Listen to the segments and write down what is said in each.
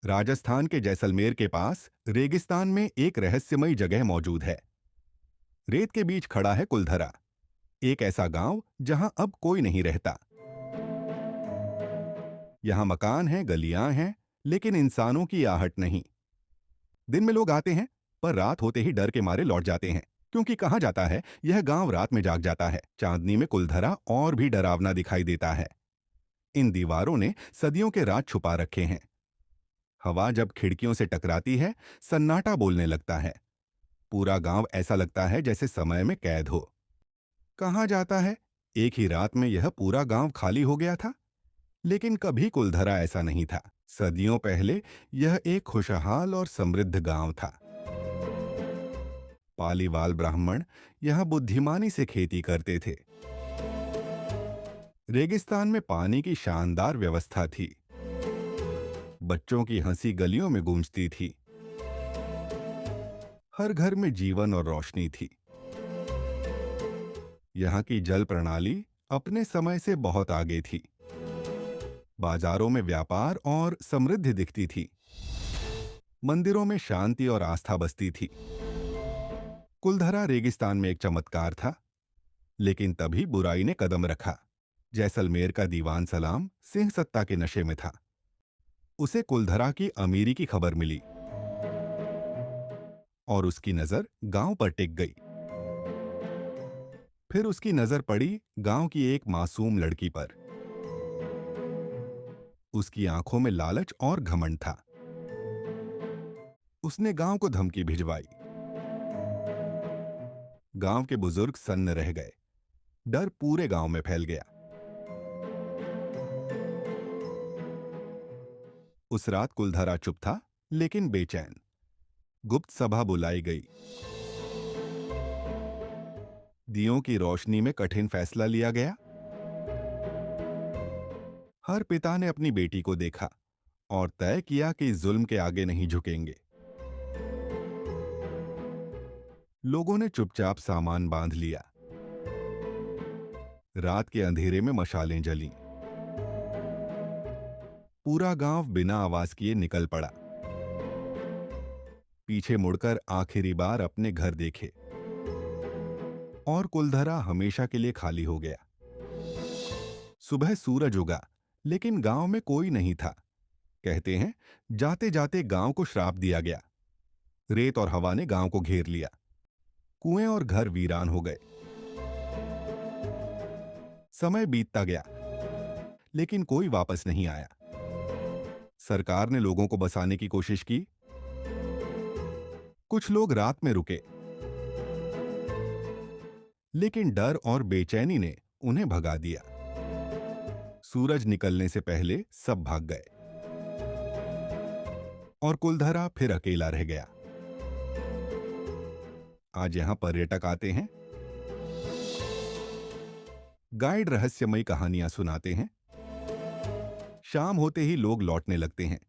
राजस्थान के जैसलमेर के पास रेगिस्तान में एक रहस्यमयी जगह मौजूद है। रेत के बीच खड़ा है कुलधरा, एक ऐसा गांव जहां अब कोई नहीं रहता। यहाँ मकान हैं, गलियां हैं, लेकिन इंसानों की आहट नहीं। दिन में लोग आते हैं, पर रात होते ही डर के मारे लौट जाते हैं, क्योंकि कहा जाता है यह गांव रात में जाग जाता है। चांदनी में कुलधरा और भी डरावना दिखाई देता है। इन दीवारों ने सदियों के राज छुपा रखे हैं। हवा जब खिड़कियों से टकराती है, सन्नाटा बोलने लगता है। पूरा गांव ऐसा लगता है जैसे समय में कैद हो। कहा जाता है एक ही रात में यह पूरा गांव खाली हो गया था, लेकिन कभी कुलधरा ऐसा नहीं था। सदियों पहले यह एक खुशहाल और समृद्ध गांव था। पालीवाल ब्राह्मण यहां बुद्धिमानी से खेती करते थे। रेगिस्तान में पानी की शानदार व्यवस्था थी। बच्चों की हंसी गलियों में गूंजती थी। हर घर में जीवन और रोशनी थी। यहाँ की जल प्रणाली अपने समय से बहुत आगे थी। बाजारों में व्यापार और समृद्धि दिखती थी। मंदिरों में शांति और आस्था बसती थी। कुलधरा रेगिस्तान में एक चमत्कार था, लेकिन तभी बुराई ने कदम रखा। जैसलमेर का दीवान सलाम सिंह सत्ता के नशे में था। उसे कुलधरा की अमीरी की खबर मिली और उसकी नजर गांव पर टिक गई। फिर उसकी नजर पड़ी गांव की एक मासूम लड़की पर। उसकी आंखों में लालच और घमंड था। उसने गांव को धमकी भिजवाई। गांव के बुजुर्ग सन्न रह गए। डर पूरे गांव में फैल गया। उस रात कुलधरा चुप था, लेकिन बेचैन। गुप्त सभा बुलाई गई। दियों की रोशनी में कठिन फैसला लिया गया। हर पिता ने अपनी बेटी को देखा और तय किया कि जुल्म के आगे नहीं झुकेंगे। लोगों ने चुपचाप सामान बांध लिया। रात के अंधेरे में मशालें जलीं। पूरा गांव बिना आवाज किए निकल पड़ा। पीछे मुड़कर आखिरी बार अपने घर देखे, और कुलधरा हमेशा के लिए खाली हो गया। सुबह सूरज उगा, लेकिन गांव में कोई नहीं था। कहते हैं जाते जाते गांव को श्राप दिया गया। रेत और हवा ने गांव को घेर लिया। कुएं और घर वीरान हो गए। समय बीतता गया, लेकिन कोई वापस नहीं आया। सरकार ने लोगों को बसाने की कोशिश की। कुछ लोग रात में रुके, लेकिन डर और बेचैनी ने उन्हें भगा दिया। सूरज निकलने से पहले सब भाग गए, और कुलधरा फिर अकेला रह गया। आज यहां पर्यटक आते हैं। गाइड रहस्यमयी कहानियां सुनाते हैं। शाम होते ही लोग लौटने लगते हैं।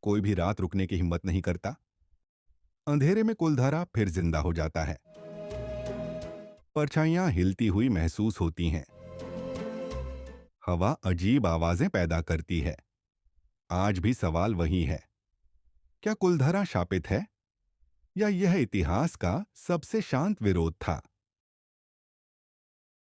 कोई भी रात रुकने की हिम्मत नहीं करता। अंधेरे में कुलधरा फिर जिंदा हो जाता है। परछाइयां हिलती हुई महसूस होती हैं। हवा अजीब आवाजें पैदा करती है। आज भी सवाल वही है, क्या कुलधरा शापित है, या यह इतिहास का सबसे शांत विरोध था?